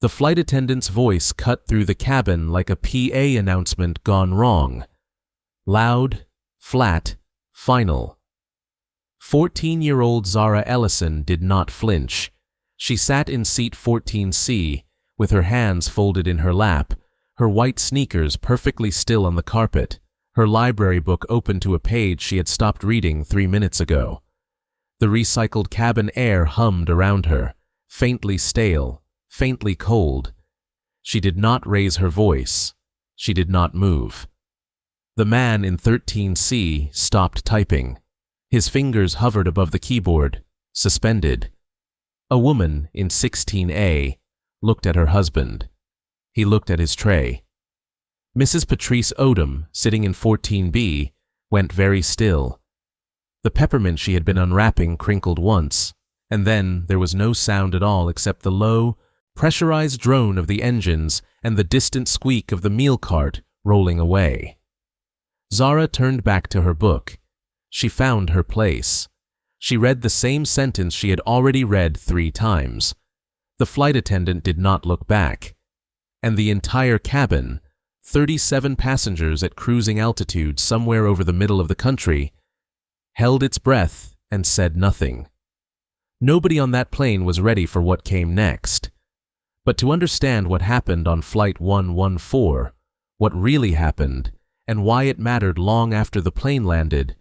The flight attendant's voice cut through the cabin like a PA announcement gone wrong. Loud, flat, final. 14-year-old Zara Ellison did not flinch. She sat in seat 14C, with her hands folded in her lap, her white sneakers perfectly still on the carpet, her library book open to a page she had stopped reading 3 minutes ago. The recycled cabin air hummed around her, faintly stale, faintly cold. She did not raise her voice. She did not move. The man in 13C stopped typing. His fingers hovered above the keyboard, suspended. A woman in 16A looked at her husband. He looked at his tray. Mrs. Patrice Odom, sitting in 14B, went very still. The peppermint she had been unwrapping crinkled once, and then there was no sound at all except the low, pressurized drone of the engines and the distant squeak of the meal cart rolling away. Zara turned back to her book. She found her place. She read the same sentence she had already read 3 times. The flight attendant did not look back. And the entire cabin, 37 passengers at cruising altitude somewhere over the middle of the country, held its breath and said nothing. Nobody on that plane was ready for what came next. But to understand what happened on Flight 114, what really happened, and why it mattered long after the plane landed,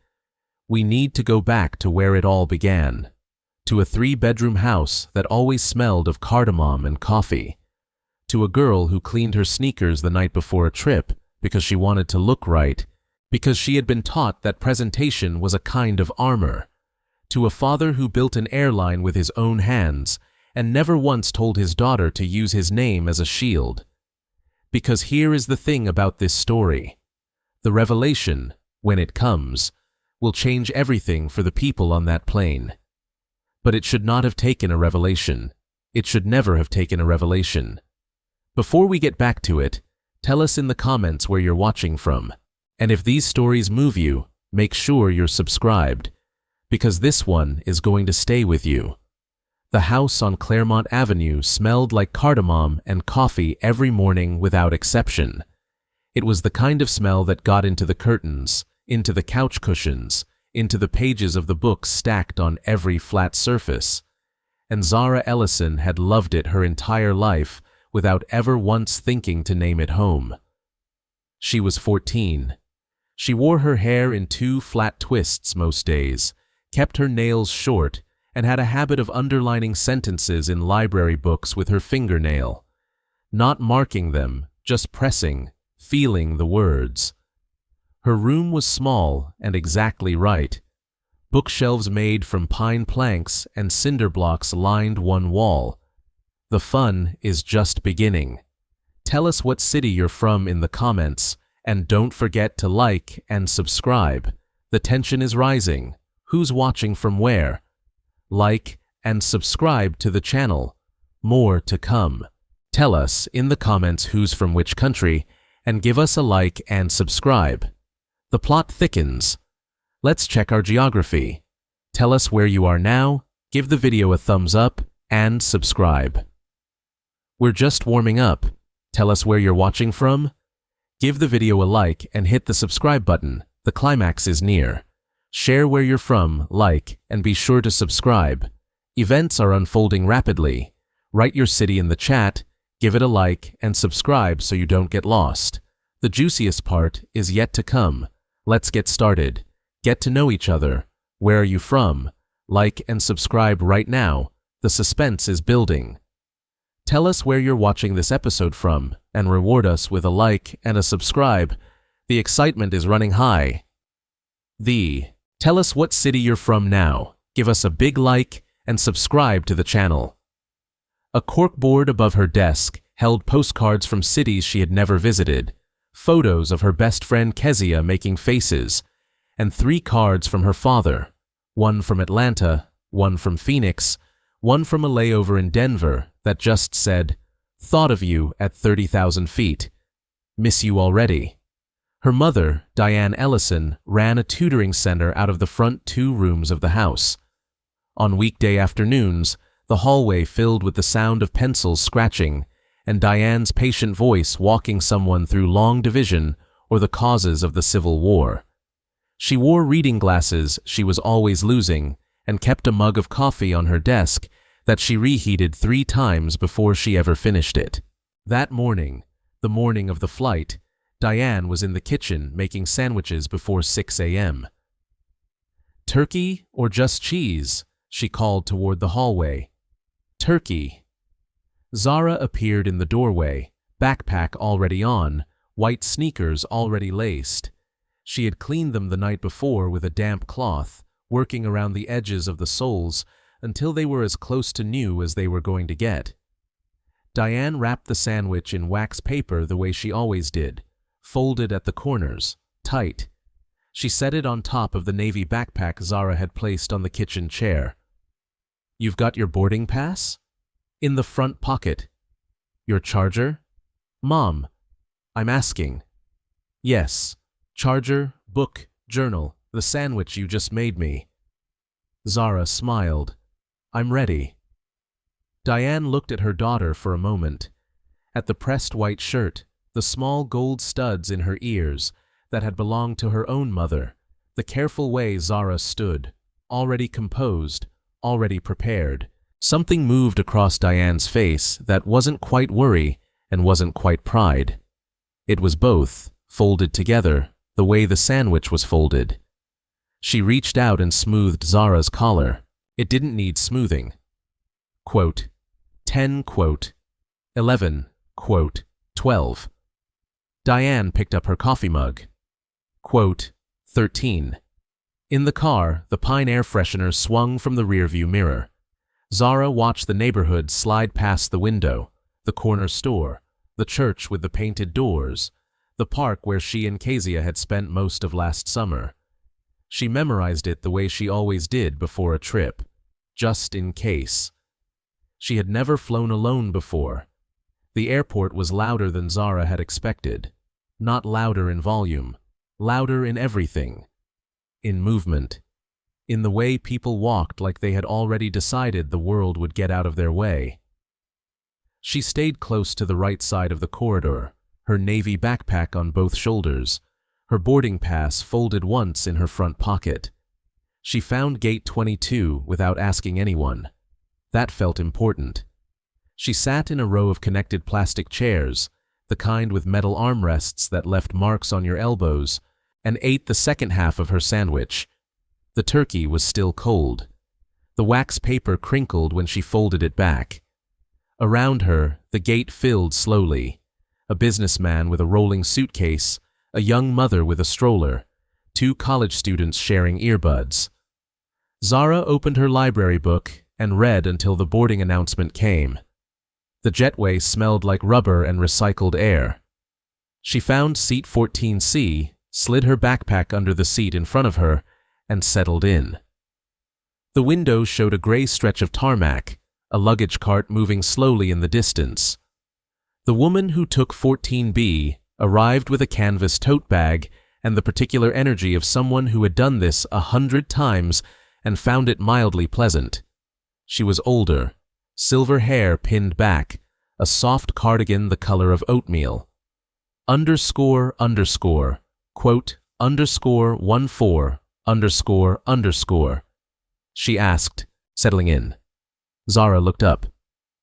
we need to go back to where it all began, to a 3-bedroom house that always smelled of cardamom and coffee, to a girl who cleaned her sneakers the night before a trip because she wanted to look right, because she had been taught that presentation was a kind of armor, to a father who built an airline with his own hands and never once told his daughter to use his name as a shield. Because here is the thing about this story. The revelation, when it comes, will change everything for the people on that plane. But it should not have taken a revelation. It should never have taken a revelation. Before we get back to it, tell us in the comments where you're watching from. And if these stories move you, make sure you're subscribed, because this one is going to stay with you. The house on Claremont Avenue smelled like cardamom and coffee every morning without exception. It was the kind of smell that got into the curtains, into the couch cushions, into the pages of the books stacked on every flat surface. And Zara Ellison had loved it her entire life without ever once thinking to name it home. She was 14. She wore her hair in 2 flat twists most days, kept her nails short, and had a habit of underlining sentences in library books with her fingernail. Not marking them, just pressing, feeling the words. Her room was small and exactly right. Bookshelves made from pine planks and cinder blocks lined one wall. The fun is just beginning. Tell us what city you're from in the comments, and don't forget to like and subscribe. The tension is rising. Who's watching from where? Like and subscribe to the channel. More to come. Tell us in the comments who's from which country, and give us a like and subscribe. The plot thickens. Let's check our geography. Tell us where you are now, give the video a thumbs up, and subscribe. We're just warming up. Tell us where you're watching from. Give the video a like and hit the subscribe button. The climax is near. Share where you're from, like, and be sure to subscribe. Events are unfolding rapidly. Write your city in the chat, give it a like, and subscribe so you don't get lost. The juiciest part is yet to come. Let's get started. Get to know each other. Where are you from? Like and subscribe right now. The suspense is building. Tell us where you're watching this episode from and reward us with a like and a subscribe. The excitement is running high. Tell us what city you're from now. Give us a big like and subscribe to the channel. A corkboard above her desk held postcards from cities she had never visited, photos of her best friend Kezia making faces, and 3 cards from her father, one from Atlanta, one from Phoenix, one from a layover in Denver that just said, "Thought of you at 30,000 feet. Miss you already." Her mother, Diane Ellison, ran a tutoring center out of the front 2 rooms of the house. On weekday afternoons, the hallway filled with the sound of pencils scratching and Diane's patient voice walking someone through long division or the causes of the Civil War. She wore reading glasses she was always losing and kept a mug of coffee on her desk that she reheated 3 times before she ever finished it. That morning, the morning of the flight, Diane was in the kitchen making sandwiches before 6 a.m. "Turkey or just cheese?" she called toward the hallway. "Turkey." Zara appeared in the doorway, backpack already on, white sneakers already laced. She had cleaned them the night before with a damp cloth, working around the edges of the soles until they were as close to new as they were going to get. Diane wrapped the sandwich in wax paper the way she always did, folded at the corners, tight. She set it on top of the navy backpack Zara had placed on the kitchen chair. "You've got your boarding pass?" "In the front pocket." "Your charger?" "Mom, I'm asking." "Yes. Charger, book, journal, the sandwich you just made me." Zara smiled. "I'm ready." Diane looked at her daughter for a moment, at the pressed white shirt, the small gold studs in her ears that had belonged to her own mother, the careful way Zara stood, already composed, already prepared. Something moved across Diane's face that wasn't quite worry and wasn't quite pride. It was both, folded together, the way the sandwich was folded. She reached out and smoothed Zara's collar. It didn't need smoothing. Quote, 10, quote, 11, quote, 12. Diane picked up her coffee mug. Quote, 13. In the car, the Pine air freshener swung from the rearview mirror. Zara watched the neighborhood slide past the window, the corner store, the church with the painted doors, the park where she and Kezia had spent most of last summer. She memorized it the way she always did before a trip, just in case. She had never flown alone before. The airport was louder than Zara had expected. Not louder in volume, louder in everything. In movement. In the way people walked like they had already decided the world would get out of their way. She stayed close to the right side of the corridor, her navy backpack on both shoulders, her boarding pass folded once in her front pocket. She found gate 22 without asking anyone. That felt important. She sat in a row of connected plastic chairs, the kind with metal armrests that left marks on your elbows, and ate the second half of her sandwich. The turkey was still cold. The wax paper crinkled when she folded it back. Around her, the gate filled slowly. A businessman with a rolling suitcase, a young mother with a stroller, 2 college students sharing earbuds. Zara opened her library book and read until the boarding announcement came. The jetway smelled like rubber and recycled air. She found seat 14C, slid her backpack under the seat in front of her, and settled in. The window showed a gray stretch of tarmac, a luggage cart moving slowly in the distance. The woman who took 14B arrived with a canvas tote bag and the particular energy of someone who had done this 100 times and found it mildly pleasant. She was older, silver hair pinned back, a soft cardigan the color of oatmeal. Underscore, underscore, quote, underscore 14, underscore, underscore. She asked, settling in. Zara looked up.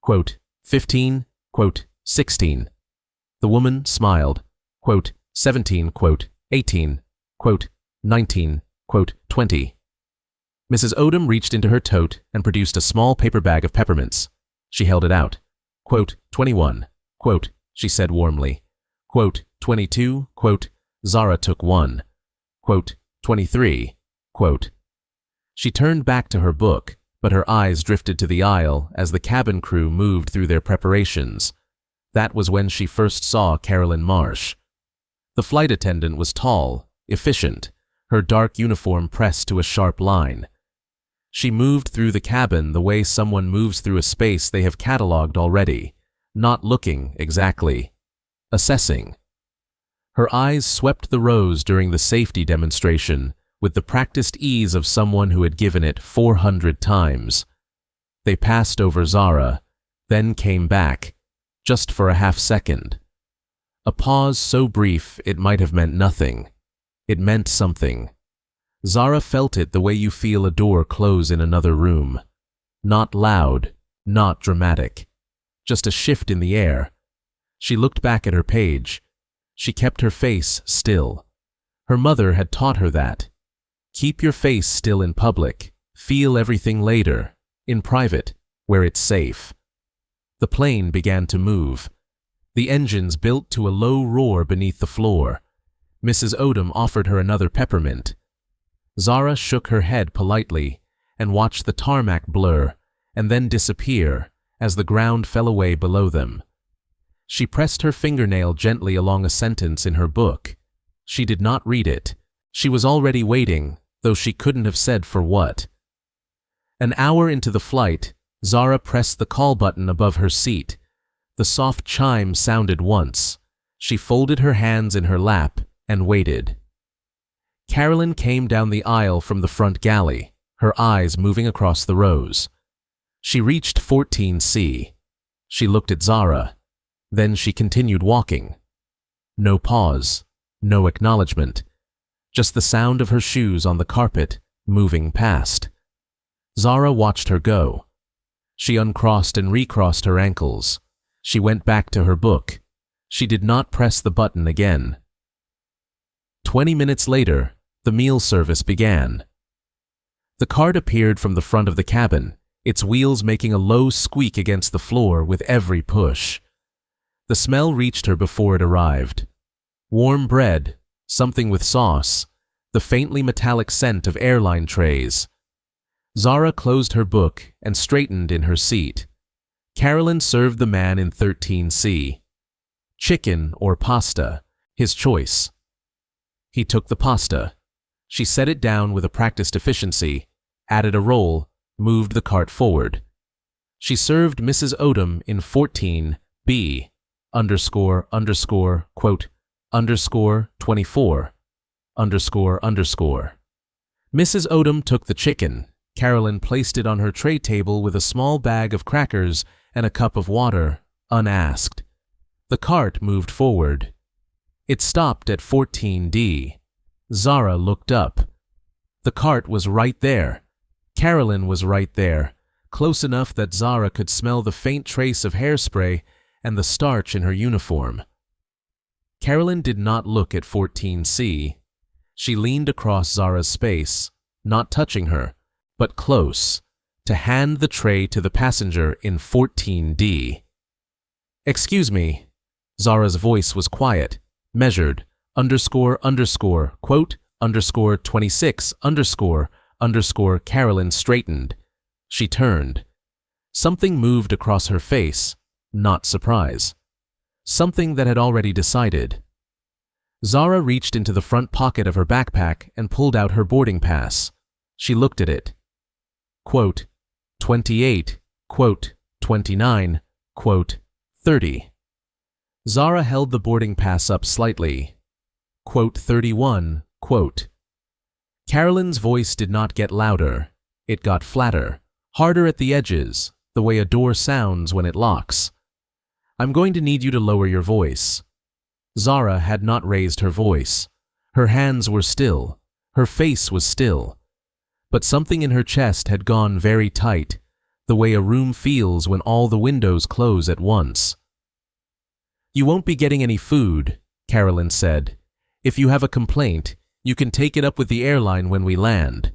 Quote, 15, quote, 16. The woman smiled. Quote, 17, quote, 18, quote, 19, quote, 20. Mrs. Odom reached into her tote and produced a small paper bag of peppermints. She held it out. Quote, 21, quote, she said warmly. Quote, 22, quote, Zara took one. Quote, 23, quote. She turned back to her book, but her eyes drifted to the aisle as the cabin crew moved through their preparations. That was when she first saw Carolyn Marsh. The flight attendant was tall, efficient, her dark uniform pressed to a sharp line. She moved through the cabin the way someone moves through a space they have catalogued already, not looking exactly, assessing. Her eyes swept the rows during the safety demonstration with the practiced ease of someone who had given it 400 times. They passed over Zara, then came back, just for a half-second. A pause so brief it might have meant nothing. It meant something. Zara felt it the way you feel a door close in another room. Not loud, not dramatic. Just a shift in the air. She looked back at her page. She kept her face still. Her mother had taught her that. Keep your face still in public. Feel everything later, in private, where it's safe. The plane began to move. The engines built to a low roar beneath the floor. Mrs. Odom offered her another peppermint. Zara shook her head politely and watched the tarmac blur and then disappear as the ground fell away below them. She pressed her fingernail gently along a sentence in her book. She did not read it. She was already waiting, though she couldn't have said for what. An hour into the flight, Zara pressed the call button above her seat. The soft chime sounded once. She folded her hands in her lap and waited. Carolyn came down the aisle from the front galley, her eyes moving across the rows. She reached 14C. She looked at Zara. Then she continued walking. No pause, no acknowledgement. Just the sound of her shoes on the carpet, moving past. Zara watched her go. She uncrossed and recrossed her ankles. She went back to her book. She did not press the button again. 20 minutes later, the meal service began. The cart appeared from the front of the cabin, its wheels making a low squeak against the floor with every push. The smell reached her before it arrived. Warm bread, something with sauce, the faintly metallic scent of airline trays. Zara closed her book and straightened in her seat. Carolyn served the man in 13C. Chicken or pasta, his choice. He took the pasta. She set it down with a practiced efficiency, added a roll, moved the cart forward. She served Mrs. Odom in 14B, underscore, underscore, quote, underscore, 24, underscore, underscore. Mrs. Odom took the chicken. Carolyn placed it on her tray table with a small bag of crackers and a cup of water, unasked. The cart moved forward. It stopped at 14D. Zara looked up. The cart was right there. Carolyn was right there, close enough that Zara could smell the faint trace of hairspray and the starch in her uniform. Carolyn did not look at 14C. She leaned across Zara's space, not touching her, but close, to hand the tray to the passenger in 14D. Excuse me. Zara's voice was quiet, measured, underscore, underscore, quote, underscore, 26, underscore, underscore. Carolyn straightened. She turned. Something moved across her face, not surprise. Something that had already decided. Zara reached into the front pocket of her backpack and pulled out her boarding pass. She looked at it. Quote, 28, quote, 29, quote, 30. Zara held the boarding pass up slightly. Quote, 31, quote. Carolyn's voice did not get louder. It got flatter, harder at the edges, the way a door sounds when it locks. I'm going to need you to lower your voice. Zara had not raised her voice. Her hands were still. Her face was still. But something in her chest had gone very tight, the way a room feels when all the windows close at once. You won't be getting any food, Carolyn said. If you have a complaint, you can take it up with the airline when we land.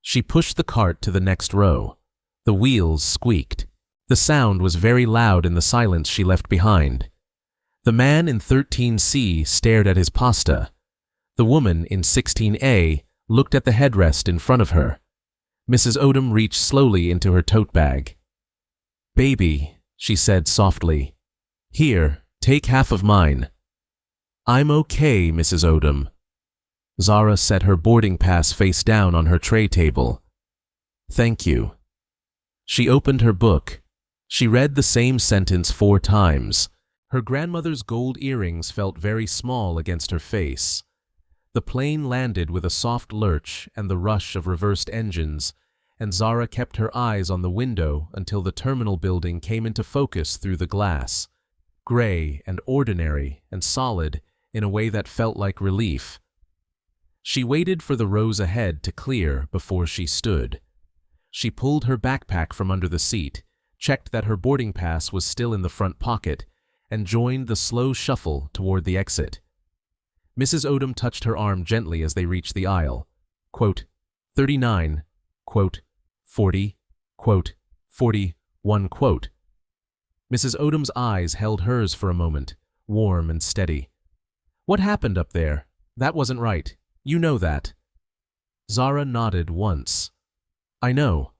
She pushed the cart to the next row. The wheels squeaked. The sound was very loud in the silence she left behind. The man in 13C stared at his pasta. The woman in 16A looked at the headrest in front of her. Mrs. Odom reached slowly into her tote bag. Baby, she said softly. Here, take half of mine. I'm okay, Mrs. Odom. Zara set her boarding pass face down on her tray table. Thank you. She opened her book. She read the same sentence 4 times. Her grandmother's gold earrings felt very small against her face. The plane landed with a soft lurch and the rush of reversed engines, and Zara kept her eyes on the window until the terminal building came into focus through the glass. gray and ordinary and solid in a way that felt like relief. She waited for the rows ahead to clear before she stood. She pulled her backpack from under the seat, checked that her boarding pass was still in the front pocket, and joined the slow shuffle toward the exit. Mrs. Odom touched her arm gently as they reached the aisle. Quote, 39, quote, 40, quote, 41, quote. Mrs. Odom's eyes held hers for a moment, warm and steady. What happened up there? That wasn't right. You know that. Zara nodded once. I know.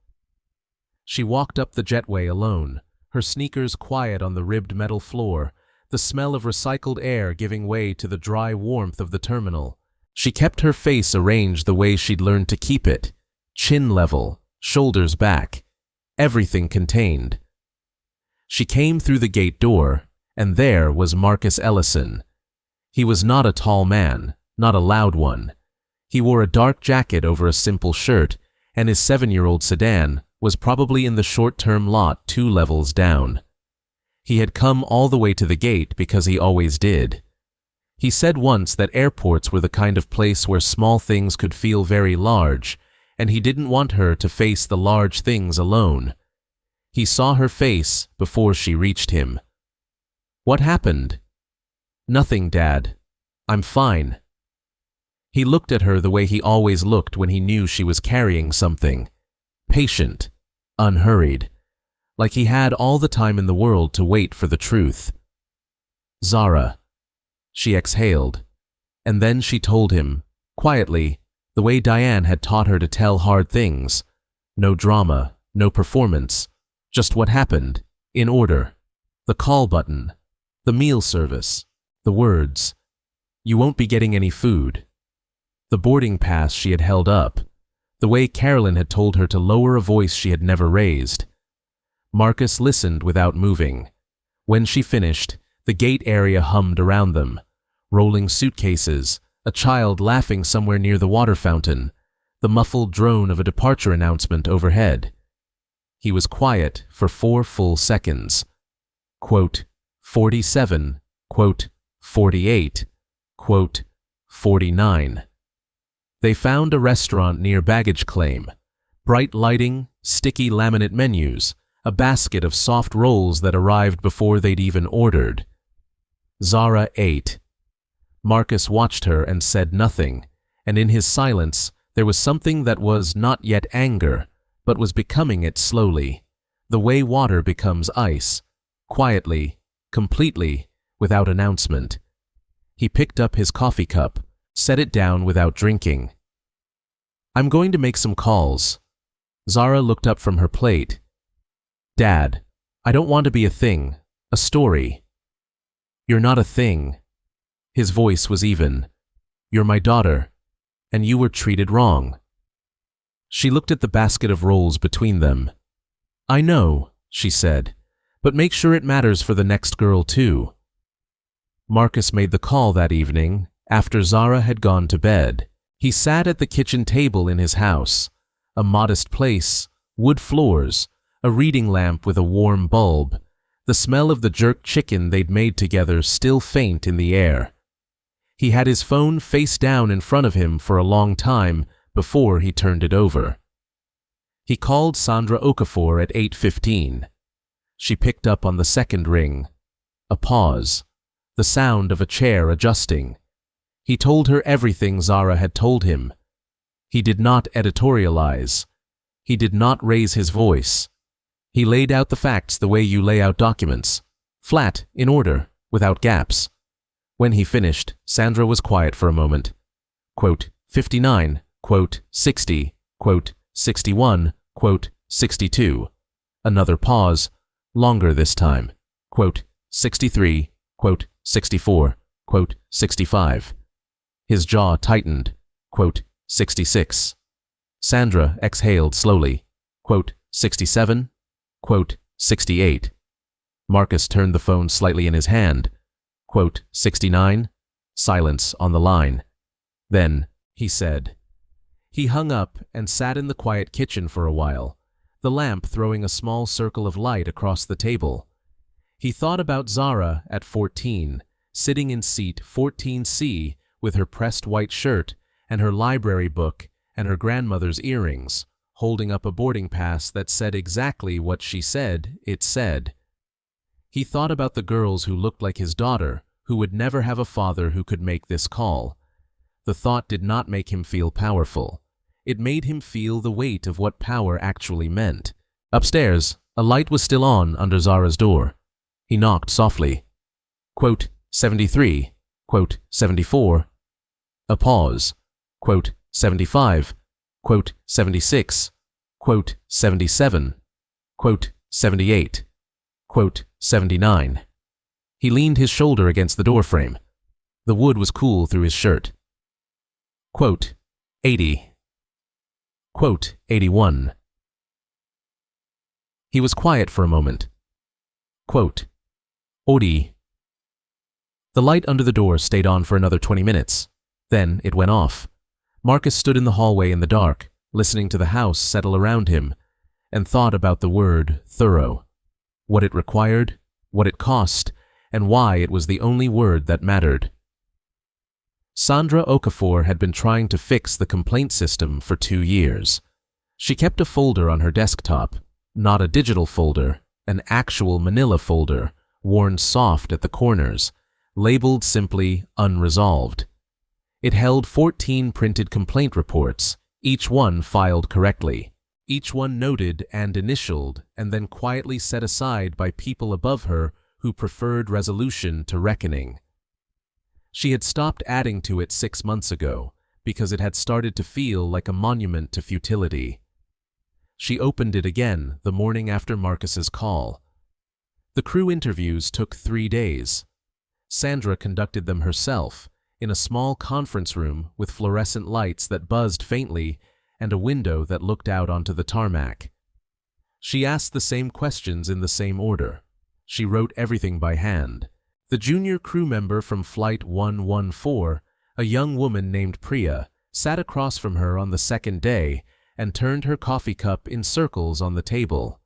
She walked up the jetway alone, her sneakers quiet on the ribbed metal floor, the smell of recycled air giving way to the dry warmth of the terminal. She kept her face arranged the way she'd learned to keep it, chin level, shoulders back, everything contained. She came through the gate door, and there was Marcus Ellison. He was not a tall man, not a loud one. He wore a dark jacket over a simple shirt, and his 7-year-old sedan was probably in the short-term lot 2 levels down. He had come all the way to the gate because he always did. He said once that airports were the kind of place where small things could feel very large, and he didn't want her to face the large things alone. He saw her face before she reached him. What happened? Nothing, Dad. I'm fine. He looked at her the way he always looked when he knew she was carrying something. Patient, unhurried, like he had all the time in the world to wait for the truth. Zara. She exhaled, and then she told him, quietly, the way Diane had taught her to tell hard things. No drama, no performance, just what happened, in order. The call button, the meal service, the words. You won't be getting any food. The boarding pass she had held up, the way Carolyn had told her to lower a voice she had never raised. Marcus listened without moving. When she finished, the gate area hummed around them. Rolling suitcases, a child laughing somewhere near the water fountain, the muffled drone of a departure announcement overhead. He was quiet for 4 full seconds. Quote, 47, quote, 48, quote, 49. They found a restaurant near baggage claim. Bright lighting, sticky laminate menus, a basket of soft rolls that arrived before they'd even ordered. Zara ate. Marcus watched her and said nothing, and in his silence there was something that was not yet anger, but was becoming it slowly, the way water becomes ice, quietly, completely, without announcement. He picked up his coffee cup, set it down without drinking. I'm going to make some calls. Zara looked up from her plate. Dad, I don't want to be a thing, a story. You're not a thing. His voice was even. You're my daughter, and you were treated wrong. She looked at the basket of rolls between them. I know, she said, but make sure it matters for the next girl too. Marcus made the call that evening, after Zara had gone to bed. He sat at the kitchen table in his house, a modest place, wood floors, a reading lamp with a warm bulb, the smell of the jerk chicken they'd made together still faint in the air. He had his phone face down in front of him for a long time before he turned it over. He called Sandra Okafor at 8:15. She picked up on the second ring. A pause, the sound of a chair adjusting. He told her everything Zara had told him. He did not editorialize. He did not raise his voice. He laid out the facts the way you lay out documents, flat, in order, without gaps. When he finished, Sandra was quiet for a moment. Quote, 59, quote, 60, quote, 61, quote, 62. Another pause, longer this time. Quote, 63, quote, 64, quote, 65. His jaw tightened. Quote, 66. Sandra exhaled slowly. Quote, 67, quote, 68. Marcus turned the phone slightly in his hand. Quote, 69. Silence on the line. Then, he said. He hung up and sat in the quiet kitchen for a while, the lamp throwing a small circle of light across the table. He thought about Zara at 14, sitting in seat 14C with her pressed white shirt and her library book and her grandmother's earrings, holding up a boarding pass that said exactly what she said it said. He thought about the girls who looked like his daughter, who would never have a father who could make this call. The thought did not make him feel powerful. It made him feel the weight of what power actually meant. Upstairs, a light was still on under Zara's door. He knocked softly. Quote, 73. Quote, 74. A pause. Quote, 75. Quote, 76. Quote, 77. Quote, 78. Quote, 79. He leaned his shoulder against the doorframe. The wood was cool through his shirt. Quote, 80. Quote, 81. He was quiet for a moment. Quote, 80. The light under the door stayed on for another 20 minutes. Then it went off. Marcus stood in the hallway in the dark, listening to the house settle around him, and thought about the word thorough. What it required, what it cost, and why it was the only word that mattered. Sandra Okafor had been trying to fix the complaint system for 2 years. She kept a folder on her desktop, not a digital folder, an actual manila folder, worn soft at the corners, labeled simply unresolved. It held 14 printed complaint reports, each one filed correctly, each one noted and initialed and then quietly set aside by people above her who preferred resolution to reckoning. She had stopped adding to it 6 months ago because it had started to feel like a monument to futility. She opened it again the morning after Marcus's call. The crew interviews took 3 days. Sandra conducted them herself, in a small conference room with fluorescent lights that buzzed faintly and a window that looked out onto the tarmac. She asked the same questions in the same order. She wrote everything by hand. The junior crew member from Flight 114, a young woman named Priya, sat across from her on the second day and turned her coffee cup in circles on the table.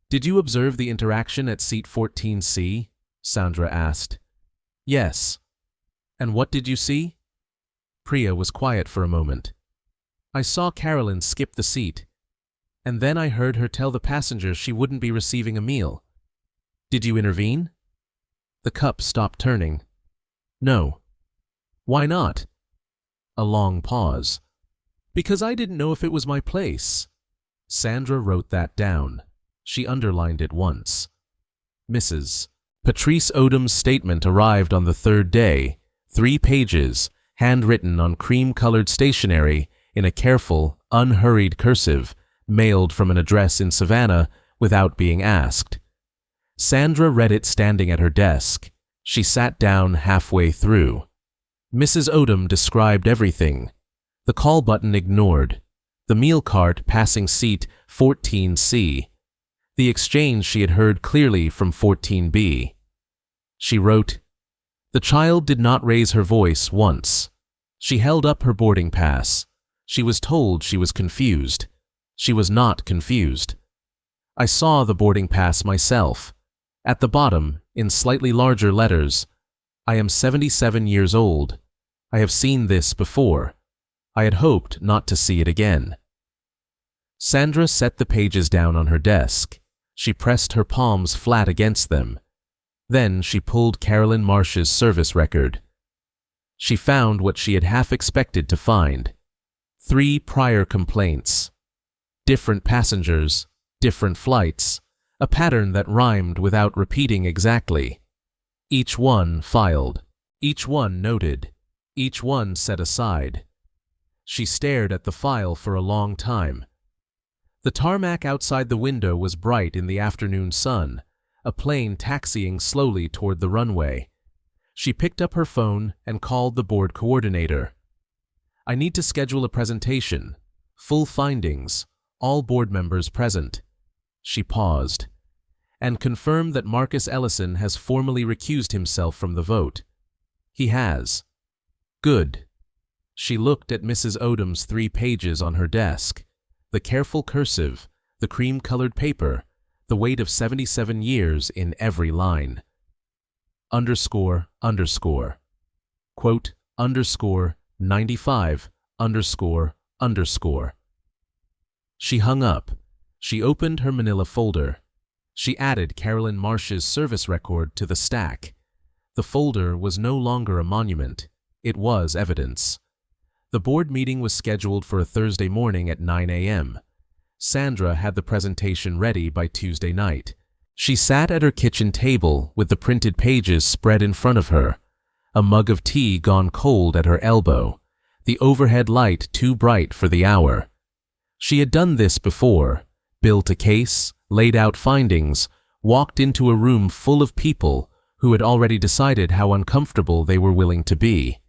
"Did you observe the interaction at seat 14C?" Sandra asked. "Yes." "And what did you see?" Priya was quiet for a moment. "I saw Carolyn skip the seat, and then I heard her tell the passengers she wouldn't be receiving a meal. Did you intervene?" The cup stopped turning. "No." "Why not?" A long pause. "Because I didn't know if it was my place." Sandra wrote that down. She underlined it once. Mrs. Patrice Odom's statement arrived on the third day, 3 pages, handwritten on cream-colored stationery in a careful, unhurried cursive, mailed from an address in Savannah without being asked. Sandra read it standing at her desk. She sat down halfway through. Mrs. Odom described everything. The call button ignored. The meal cart passing seat 14C. The exchange she had heard clearly from 14B. She wrote, "The child did not raise her voice once. She held up her boarding pass. She was told she was confused. She was not confused. I saw the boarding pass myself. At the bottom, in slightly larger letters, I am 77 years old. I have seen this before. I had hoped not to see it again." Sandra set the pages down on her desk. She pressed her palms flat against them. Then she pulled Carolyn Marsh's service record. She found what she had half expected to find. 3 prior complaints. Different passengers, different flights, a pattern that rhymed without repeating exactly. Each one filed, each one noted, each one set aside. She stared at the file for a long time. The tarmac outside the window was bright in the afternoon sun, a plane taxiing slowly toward the runway. She picked up her phone and called the board coordinator. "I need to schedule a presentation. Full findings, all board members present." She paused. "And confirmed that Marcus Ellison has formally recused himself from the vote." "He has." "Good." She looked at Mrs. Odom's 3 pages on her desk. The careful cursive, the cream-colored paper, the weight of 77 years in every line. Underscore, underscore. Quote, underscore, 95, underscore, underscore. She hung up. She opened her manila folder. She added Carolyn Marsh's service record to the stack. The folder was no longer a monument. It was evidence. The board meeting was scheduled for a Thursday morning at 9 a.m. Sandra had the presentation ready by Tuesday night. She sat at her kitchen table with the printed pages spread in front of her, a mug of tea gone cold at her elbow, the overhead light too bright for the hour. She had done this before, built a case, laid out findings, walked into a room full of people who had already decided how uncomfortable they were willing to be.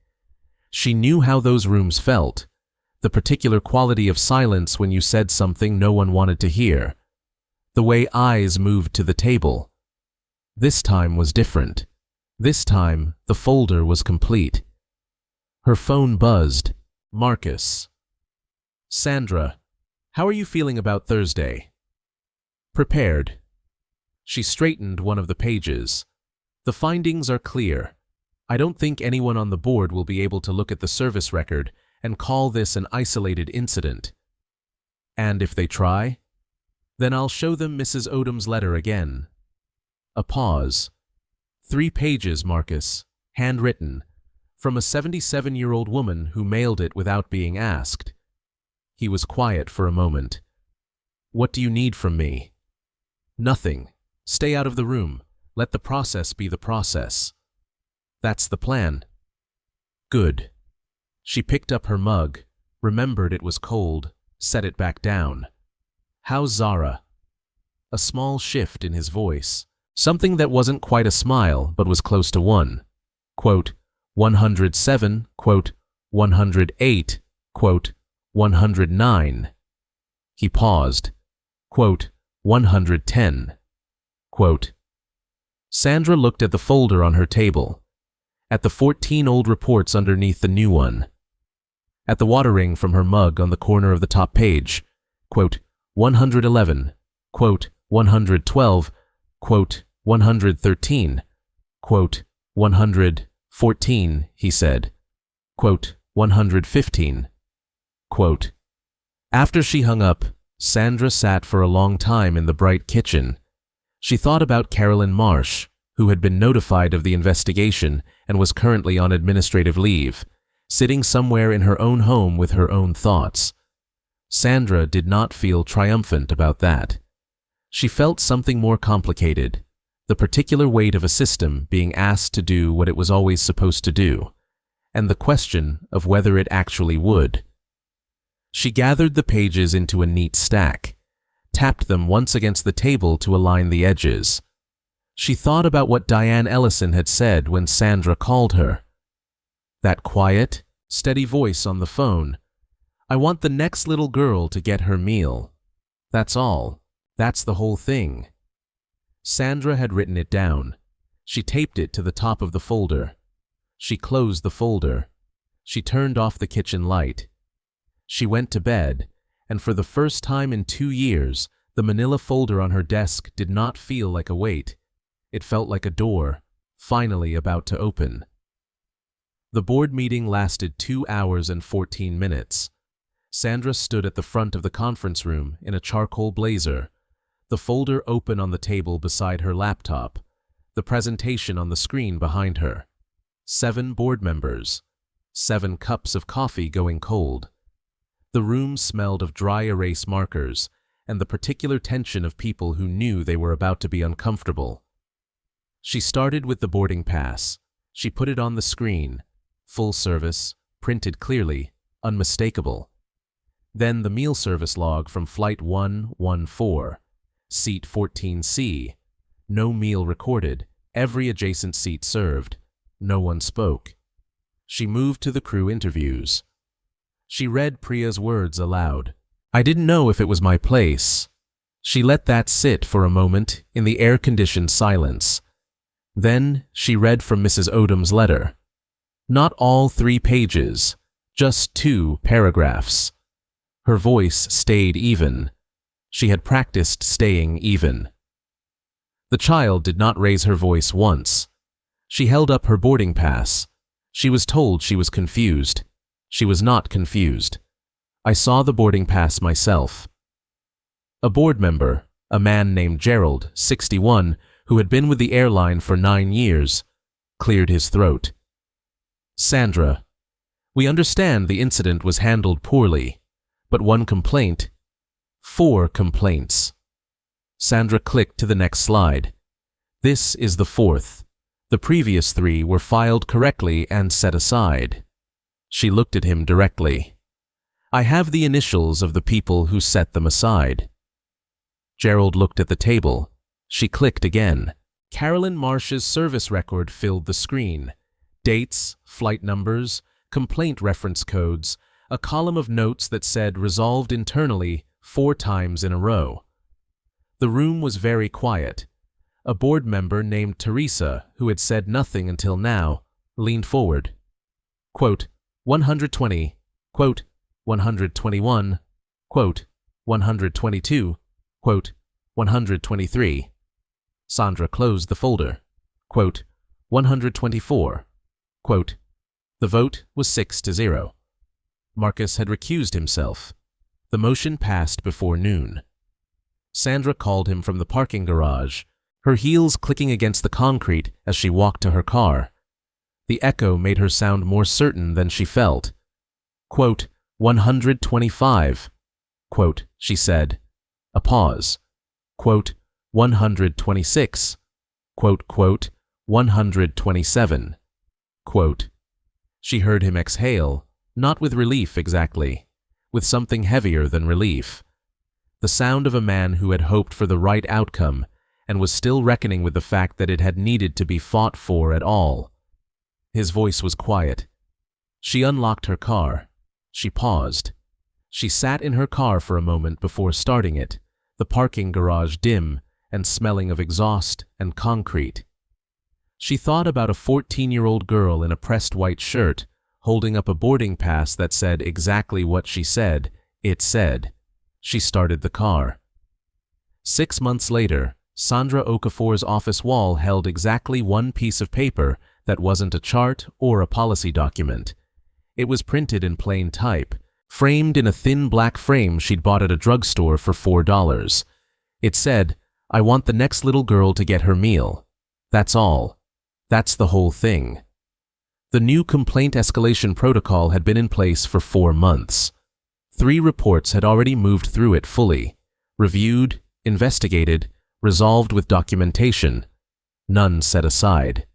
She knew how those rooms felt, the particular quality of silence when you said something no one wanted to hear, the way eyes moved to the table. This time was different. This time, the folder was complete. Her phone buzzed. Marcus. Sandra, how are you feeling about Thursday? Prepared. She straightened one of the pages. The findings are clear. I don't think anyone on the board will be able to look at the service record and call this an isolated incident. And if they try? Then I'll show them Mrs. Odom's letter again. A pause. 3 pages, Marcus, handwritten, from a 77-year-old woman who mailed it without being asked. He was quiet for a moment. What do you need from me? Nothing. Stay out of the room. Let the process be the process. That's the plan. Good. She picked up her mug, remembered it was cold, set it back down. How's Zara? A small shift in his voice. Something that wasn't quite a smile, but was close to one. Quote, 107, quote, 108, quote, 109. He paused. Quote, 110. Quote. Sandra looked at the folder on her table, at the 14 old reports underneath the new one, at the water ring from her mug on the corner of the top page. Quote, 111, quote, 112, quote, 113, quote, 114, he said, quote, 115, quote. After she hung up, Sandra sat for a long time in the bright kitchen. She thought about Carolyn Marsh, who had been notified of the investigation and was currently on administrative leave, sitting somewhere in her own home with her own thoughts. Sandra did not feel triumphant about that. She felt something more complicated, the particular weight of a system being asked to do what it was always supposed to do, and the question of whether it actually would. She gathered the pages into a neat stack, tapped them once against the table to align the edges. She thought about what Diane Ellison had said when Sandra called her. That quiet, steady voice on the phone. I want the next little girl to get her meal. That's all. That's the whole thing. Sandra had written it down. She taped it to the top of the folder. She closed the folder. She turned off the kitchen light. She went to bed, and for the first time in 2 years, the manila folder on her desk did not feel like a weight. It felt like a door, finally about to open. The board meeting lasted 2 hours and 14 minutes. Sandra stood at the front of the conference room in a charcoal blazer, the folder open on the table beside her laptop, the presentation on the screen behind her. 7 board members, 7 cups of coffee going cold. The room smelled of dry erase markers and the particular tension of people who knew they were about to be uncomfortable. She started with the boarding pass. She put it on the screen, full service, printed clearly, unmistakable. Then the meal service log from Flight 114, Seat 14C. No meal recorded, every adjacent seat served. No one spoke. She moved to the crew interviews. She read Priya's words aloud. I didn't know if it was my place. She let that sit for a moment in the air-conditioned silence. Then she read from Mrs. Odom's letter. Not all 3 pages, just 2 paragraphs. Her voice stayed even. She had practiced staying even. The child did not raise her voice once. She held up her boarding pass. She was told she was confused. She was not confused. I saw the boarding pass myself. A board member, a man named Gerald, 61, who had been with the airline for 9 years, cleared his throat. Sandra, we understand the incident was handled poorly, but 1 complaint, 4 complaints. Sandra clicked to the next slide. This is the 4th. The previous 3 were filed correctly and set aside. She looked at him directly. I have the initials of the people who set them aside. Gerald looked at the table. She clicked again. Carolyn Marsh's service record filled the screen. Dates, flight numbers, complaint reference codes, a column of notes that said resolved internally 4 times in a row. The room was very quiet. A board member named Teresa, who had said nothing until now, leaned forward. Quote, 120, quote, 121, quote, 122, quote, 123. Sandra closed the folder. Quote, 124, quote, the vote was 6-0. Marcus had recused himself. The motion passed before noon. Sandra called him from the parking garage, her heels clicking against the concrete as she walked to her car. The echo made her sound more certain than she felt. Quote, 125, quote, she said. A pause. Quote, 126, quote, quote, 127, quote. She heard him exhale, not with relief exactly, with something heavier than relief. The sound of a man who had hoped for the right outcome and was still reckoning with the fact that it had needed to be fought for at all. His voice was quiet. She unlocked her car. She paused. She sat in her car for a moment before starting it, the parking garage dim and smelling of exhaust and concrete. She thought about a 14-year-old girl in a pressed white shirt holding up a boarding pass that said exactly what she said it said. She started the car. 6 months later, Sandra Okafor's office wall held exactly 1 piece of paper that wasn't a chart or a policy document. It was printed in plain type, framed in a thin black frame she'd bought at a drugstore for $4. It said, I want the next little girl to get her meal. That's all. That's the whole thing. The new complaint escalation protocol had been in place for 4 months. 3 reports had already moved through it fully, reviewed, investigated, resolved with documentation, none set aside.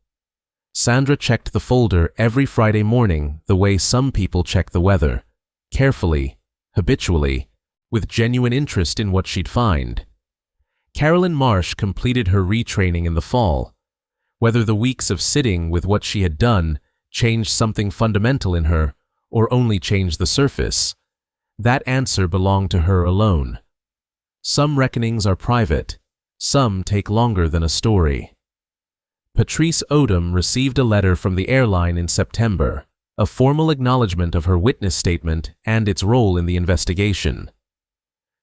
Sandra checked the folder every Friday morning the way some people check the weather, carefully, habitually, with genuine interest in what she'd find. Carolyn Marsh completed her retraining in the fall. Whether the weeks of sitting with what she had done changed something fundamental in her or only changed the surface, that answer belonged to her alone. Some reckonings are private. Some take longer than a story. Patrice Odom received a letter from the airline in September, a formal acknowledgement of her witness statement and its role in the investigation.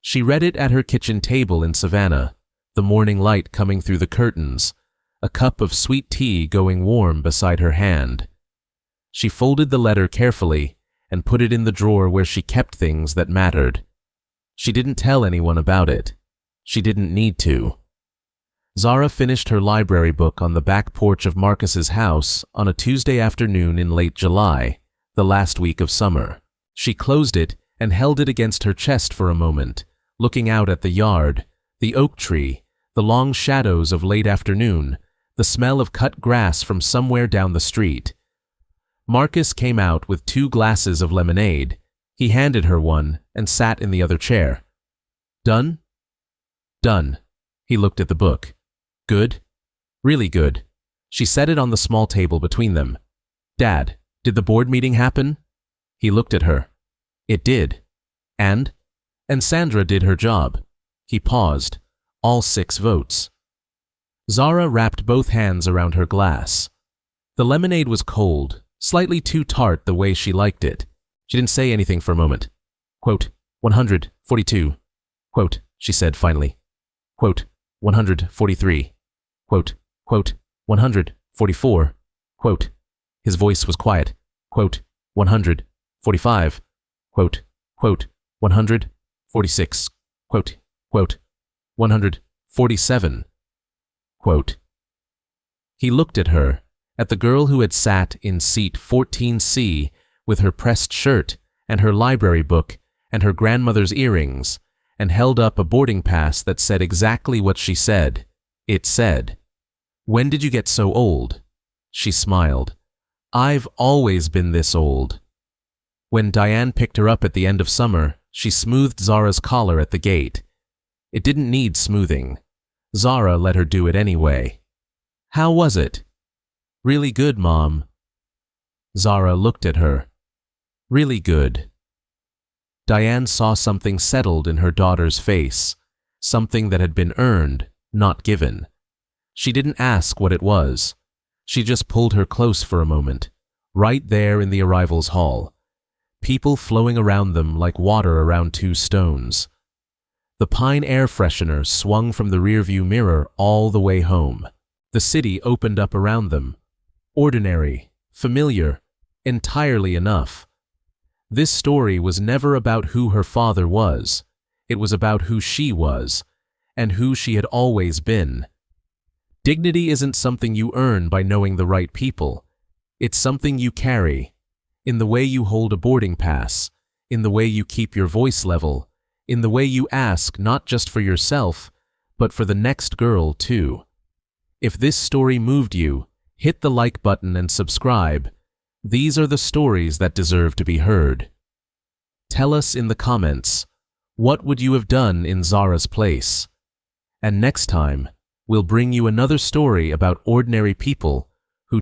She read it at her kitchen table in Savannah, the morning light coming through the curtains, a cup of sweet tea going warm beside her hand. She folded the letter carefully and put it in the drawer where she kept things that mattered. She didn't tell anyone about it. She didn't need to. Zara finished her library book on the back porch of Marcus's house on a Tuesday afternoon in late July, the last week of summer. She closed it and held it against her chest for a moment, looking out at the yard, the oak tree, the long shadows of late afternoon, the smell of cut grass from somewhere down the street. Marcus came out with 2 glasses of lemonade. He handed her one and sat in the other chair. Done? Done. He looked at the book. Good? Really good. She set it on the small table between them. Dad, did the board meeting happen? He looked at her. It did. And Sandra did her job. He paused. All 6 votes. Zara wrapped both hands around her glass. The lemonade was cold, slightly too tart the way she liked it. She didn't say anything for a moment. Quote, 142. Quote, she said finally. Quote, 143. quote, 144, quote. His voice was quiet, quote, 145, quote, 146, quote, 147, quote. He looked at her, at the girl who had sat in seat 14C with her pressed shirt and her library book and her grandmother's earrings, and held up a boarding pass that said exactly what she said. It said, "When did you get so old?" She smiled. "I've always been this old." When Diane picked her up at the end of summer, she smoothed Zara's collar at the gate. It didn't need smoothing. Zara let her do it anyway. "How was it?" "Really good, Mom." Zara looked at her. "Really good." Diane saw something settled in her daughter's face, something that had been earned, not given. She didn't ask what it was. She just pulled her close for a moment, right there in the arrivals hall. People flowing around them like water around two stones. The Pine air freshener swung from the rearview mirror all the way home. The city opened up around them. Ordinary, familiar, entirely enough. This story was never about who her father was. It was about who she was, and who she had always been. Dignity isn't something you earn by knowing the right people. It's something you carry, in the way you hold a boarding pass, in the way you keep your voice level, in the way you ask not just for yourself, but for the next girl too. If this story moved you, hit the like button and subscribe. These are the stories that deserve to be heard. Tell us in the comments, what would you have done in Zara's place? And next time, we'll bring you another story about ordinary people